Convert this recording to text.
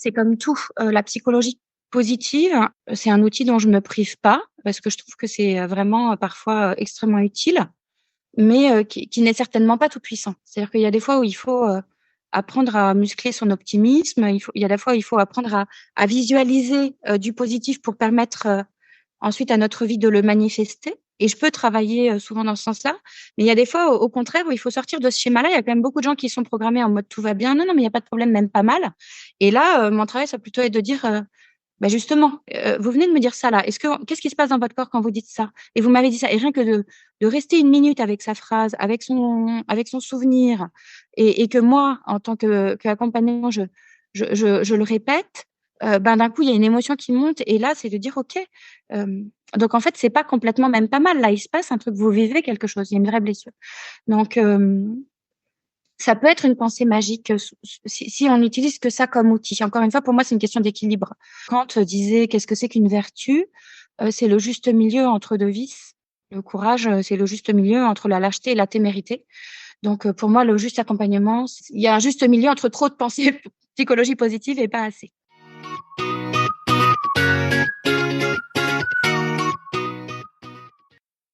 C'est comme tout, la psychologie positive, c'est un outil dont je me prive pas parce que je trouve que c'est, vraiment, parfois, extrêmement utile, mais qui n'est certainement pas tout puissant. C'est-à-dire qu'il y a des fois où il faut, apprendre à muscler son optimisme, il y a des fois où il faut apprendre à visualiser, du positif pour permettre, ensuite à notre vie de le manifester et je peux travailler, souvent dans ce sens-là. Mais il y a des fois, au contraire, où il faut sortir de ce schéma-là. Il y a quand même beaucoup de gens qui sont programmés en mode: «Tout va bien». Non, non, mais il y a pas de problème, même pas mal et là, mon travail, ça va plutôt être de dire, bah, justement, vous venez de me dire ça là. Qu'est-ce qui se passe dans votre corps quand vous dites ça? Et vous m'avez dit ça et rien que de rester une minute avec sa phrase, avec son souvenir et que moi, en tant qu'accompagnant, je le répète, ben, d'un coup, il y a une émotion qui monte et là, c'est de dire: «OK, donc en fait, c'est pas complètement même pas mal là, il se passe un truc, vous vivez quelque chose, il y a une vraie blessure». Donc ça peut être une pensée magique, si on n'utilise que ça comme outil. Encore une fois, pour moi, c'est une question d'équilibre. Kant disait: «Qu'est-ce que c'est qu'une vertu?» C'est le juste milieu entre 2 vices. Le courage, c'est le juste milieu entre la lâcheté et la témérité. Donc pour moi, le juste accompagnement, il y a un juste milieu entre trop de pensées psychologie positive et pas assez.